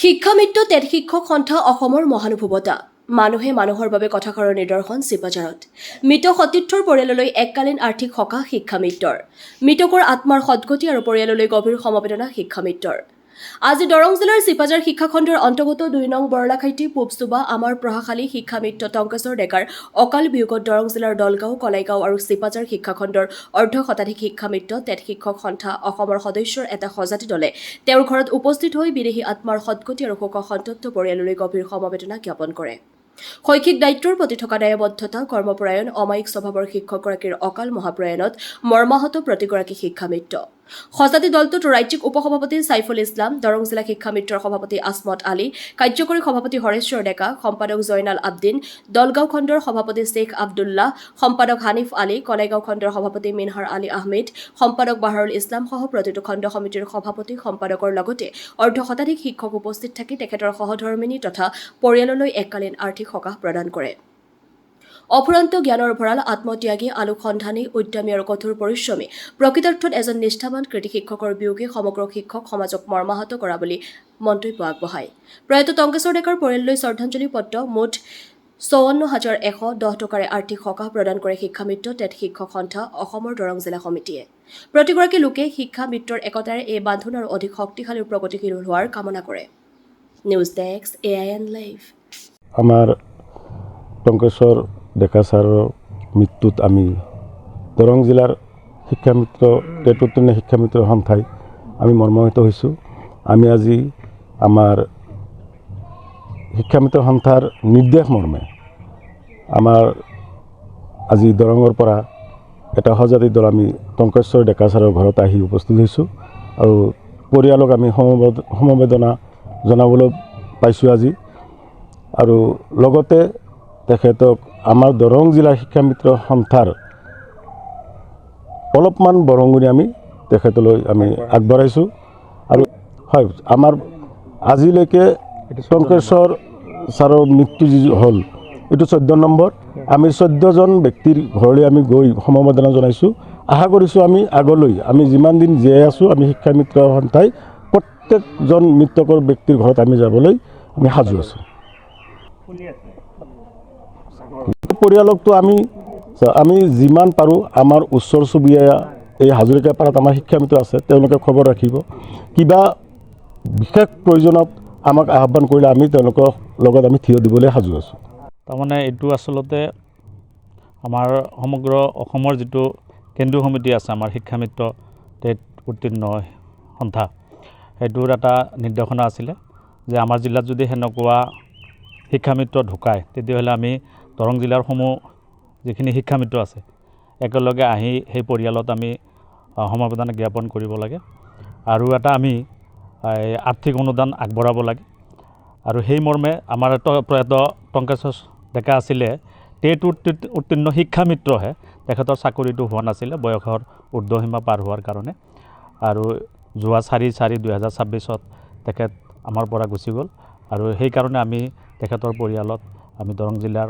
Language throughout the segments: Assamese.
শিক্ষামিত্ৰ টেট শিক্ষক সন্থা অসমৰ মহানুভৱতা মানুহে মানুহৰ বাবে কথাষাৰৰ নিদৰ্শন চিপাঝাৰত মৃত সতীৰ্থৰ পৰিয়াললৈ এককালীন আৰ্থিক সকাহ শিক্ষামিত্ৰৰ মৃতকৰ আত্মাৰ সদ্গতি আৰু পৰিয়াললৈ গভীৰ সমবেদনা শিক্ষামিত্ৰৰ আজি দৰং জিলাৰ চিপাঝাৰ শিক্ষাখণ্ডৰ অন্তৰ্গত ২ নং বৰলাখাইটি পূবচুবা আমাৰ প্ৰভাশালী শিক্ষামিত্ৰ টংকেশ্বৰ ডেকাৰ অকাল বিয়োগত দৰং জিলাৰ দলগাঁও কলাইগাঁও আৰু চিপাঝাৰ শিক্ষাখণ্ডৰ অৰ্ধ শতাধিক শিক্ষামিত্ৰ টেট শিক্ষক সন্থা অসমৰ সদস্যৰ এটা সজাতি দলে তেওঁৰ ঘৰত উপস্থিত হৈ বিদেহী আত্মাৰ সদ্গতি আৰু শোক সন্তপ্ত পৰিয়াললৈ গভীৰ সমবেদনা জ্ঞাপন কৰে। শৈক্ষিক দায়িত্বৰ প্ৰতি থকা দায়বদ্ধতা কৰ্মপৰায়ণ অমায়িক স্বভাৱৰ শিক্ষকগৰাকীৰ অকাল মহাপ্ৰয়াণত মৰ্মাহত প্ৰতিগৰাকী শিক্ষামিত্ৰ সজাতি দলটোত ৰাজ্যিক উপসভাপতি সাইফুল ইছলাম, দৰং জিলা শিক্ষামিত্ৰৰ সভাপতি আসমত আলী, কাৰ্যকৰী সভাপতি হৰেশ্বৰ ডেকা, সম্পাদক জয়নাল আবদিন, দলগাঁও খণ্ডৰ সভাপতি শ্বেখ আব্দুল্লাহ, সম্পাদক হানিফ আলী, কলাইগাঁও খণ্ডৰ সভাপতি মিনহাৰ আলী আহমেদ, সম্পাদক বাহাৰুল ইছলাম সহ প্ৰতিটো খণ্ড সমিতিৰ সভাপতি সম্পাদকৰ লগতে অৰ্ধ শতাধিক শিক্ষক উপস্থিত থাকি তেখেতৰ সহধৰ্মিনী তথা পৰিয়াললৈ এককালীন আৰ্থিক সকাহ প্ৰদান কৰে। অফুৰন্ত জ্ঞানৰ ভঁৰাল আত্মত্যাগী আলোকসন্ধানী উদ্যমী আৰু কঠোৰ পৰিশ্ৰমী প্ৰকৃতাৰ্থত এজন নিষ্ঠাবান কৃতি শিক্ষকৰ বিয়োগে সমগ্ৰ শিক্ষক সমাজক মৰ্মাহত কৰা বুলি মন্তব্য আগবঢ়ায়। প্ৰয়াত টংকেশ্বৰ ডেকাৰ পৰিয়াললৈ শ্ৰদ্ধাঞ্জলি পত্ৰ মুঠ ৫৪,১১০ টকাৰে আৰ্থিক সকাহ প্ৰদান কৰে শিক্ষামিত্ৰ টেট শিক্ষক সন্থা অসমৰ দৰং জিলা সমিতিয়ে। প্ৰতিগৰাকী লোকে শিক্ষামিত্ৰৰ একতাৰে এই বান্ধোন আৰু অধিক শক্তিশালী আৰু প্ৰগতিশীল হোৱাৰ কামনা কৰে। News desk AIN live. আমাৰ টংকেশ্বৰ ডেকা ছাৰৰ মৃত্যুত আমি দৰং জিলাৰ শিক্ষামিত্ৰ টেট উত্তীৰ্ণ শিক্ষামিত্ৰ সন্থাই আমি মৰ্মাহত হৈছোঁ। আমি আজি আমাৰ শিক্ষামিত্ৰ সন্থাৰ নিৰ্দেশ মৰ্মে আমাৰ আজি দৰঙৰ পৰা এটা সজাতি দল আমি টংকেশ্বৰ ডেকা ছাৰৰ ঘৰত আহি উপস্থিত হৈছোঁ আৰু পৰিয়ালক আমি সমবেদনা জনাবলৈ পাইছোঁ আজি আৰু লগতে তেখেতক আমাৰ দৰং জিলাৰ শিক্ষামিত্ৰ সন্থাৰ অলপমান বৰঙণি আমি তেখেতলৈ আমি আগবঢ়াইছোঁ আৰু হয় আমাৰ আজিলৈকে টংকেশ্বৰ ছাৰৰ মৃত্যু যি হ'ল এইটো 14 নম্বৰ। আমি 14জন ব্যক্তিৰ ঘৰলৈ আমি গৈ সমবেদনা জনাইছোঁ। আশা কৰিছোঁ আমি আগলৈ আমি যিমান দিন জীয়াই আছোঁ আমি শিক্ষামিত্ৰ সন্থাই প্ৰত্যেকজন মৃতকৰ ব্যক্তিৰ ঘৰত আমি যাবলৈ আমি সাজু আছোঁ। পৰিয়ালকতো আমি যিমান পাৰোঁ আমাৰ ওচৰ চুবুৰীয়া এই হাজৰিকা পাৰাত আমাৰ শিক্ষামিত্ৰ আছে তেওঁলোকে খবৰ ৰাখিব। কিবা বিশেষ প্ৰয়োজনত আমাক আহ্বান কৰিলে আমি তেওঁলোকৰ লগত আমি থিয় দিবলৈ সাজু আছোঁ। তাৰমানে এইটো আচলতে আমাৰ সমগ্ৰ অসমৰ যিটো কেন্দ্ৰীয় সমিতি আছে আমাৰ শিক্ষামিত্ৰ টেট উত্তীৰ্ণ সন্থা সেইটোৰ এটা নিৰ্দেশনা আছিলে যে আমাৰ জিলাত যদি সেনেকুৱা শিক্ষামিত্ৰ ঢুকায় তেতিয়াহ'লে আমি দৰং জিলাৰ যিখিনি শিক্ষামিত্ৰ আছে একেলগে আহি সেই পৰিয়ালত আমি সমবেদনা জ্ঞাপন কৰিব লাগে আৰু এটা আমি আৰ্থিক অনুদান আগবঢ়াব লাগে আৰু সেই মৰ্মে আমাৰ প্ৰয়াত টংকেশ্বৰ ডেকা আছিলে টেট উত্তীৰ্ণ শিক্ষামিত্ৰহে, তেখেতৰ চাকৰিটো হোৱা নাছিলে বয়সৰ ঊৰ্ধ্বসীমা পাৰ হোৱাৰ কাৰণে আৰু যোৱা 4/4/2026 তেখেত আমাৰ পৰা গুচি গ'ল আৰু সেইকাৰণে আমি তেখেতৰ পৰিয়ালত আমি দৰং জিলাৰ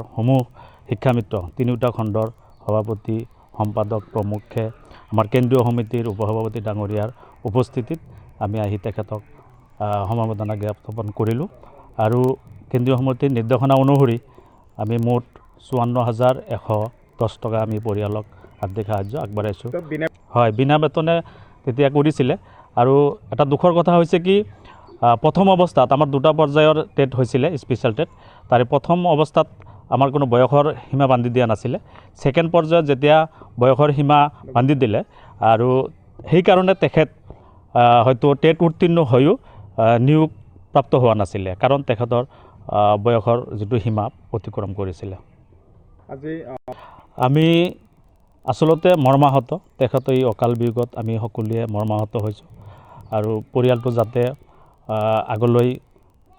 শিক্ষামিত্ৰ তিনিওটা খণ্ডৰ সভাপতি সম্পাদক প্ৰমুখ্যে আমাৰ কেন্দ্ৰীয় সমিতিৰ উপসভাপতি ডাঙৰীয়াৰ উপস্থিতিত আমি আহি তেখেতক সমবেদনা জ্ঞাপন কৰিলোঁ আৰু কেন্দ্ৰীয় সমিতিৰ নিৰ্দেশনা অনুসৰি আমি মুঠ ৫৪,১১০ টকা আমি পৰিয়ালক আৰ্থিক সাহায্য আগবঢ়াইছোঁ। হয়, বিনা বেতনে তেতিয়া কৰিছিলে আৰু এটা দুখৰ কথা হৈছে কি প্ৰথম অৱস্থাত আমাৰ 2টা পৰ্যায়ৰ টেট হৈছিলে স্পেচিয়েল টেট। তাৰে প্ৰথম অৱস্থাত আমাৰ কোনো বয়সৰ সীমা বান্ধি দিয়া নাছিলে। ছেকেণ্ড পৰ্যায়ত যেতিয়া বয়সৰ সীমা বান্ধি দিলে আৰু সেইকাৰণে তেখেত হয়তো টেট উত্তীৰ্ণ হৈও নিয়োগপ্ৰাপ্ত হোৱা নাছিলে কাৰণ তেখেতৰ বয়সৰ যিটো সীমা অতিক্ৰম কৰিছিলে। আমি আচলতে মৰ্মাহত, তেখেতৰ এই অকাল বিয়োগত আমি সকলোৱে মৰ্মাহত হৈছোঁ আৰু পৰিয়ালটো যাতে আগলৈ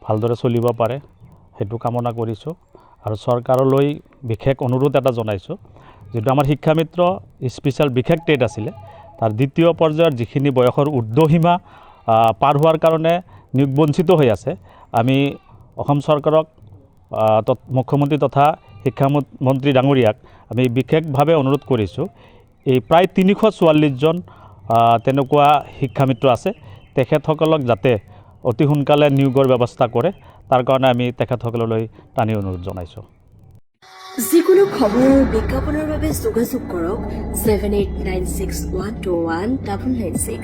ভালদৰে চলিব পাৰে সেইটো কামনা কৰিছোঁ আৰু চৰকাৰলৈ বিশেষ অনুৰোধ এটা জনাইছোঁ যিটো আমাৰ শিক্ষামিত্ৰ স্পেচিয়েল বিশেষ টেট আছিলে তাৰ দ্বিতীয় পৰ্যায়ৰ যিখিনি বয়সৰ ঊৰ্ধ্বসীমা পাৰ হোৱাৰ কাৰণে নিয়োগ বঞ্চিত হৈ আছে আমি অসম চৰকাৰক মুখ্যমন্ত্ৰী তথা শিক্ষামন্ত্ৰী ডাঙৰীয়াক আমি বিশেষভাৱে অনুৰোধ কৰিছোঁ এই প্ৰায় ৩৪৪জন তেনেকুৱা শিক্ষামিত্ৰ আছে তেখেতসকলক যাতে অতি সোনকালে নিয়োগৰ ব্যৱস্থা কৰে তাৰ কাৰণে আমি তেখেতসকললৈ টানি অনুৰোধ জনাইছোঁ। যিকোনো খবৰ আৰু বিজ্ঞাপনৰ বাবে যোগাযোগ কৰক 7896121996।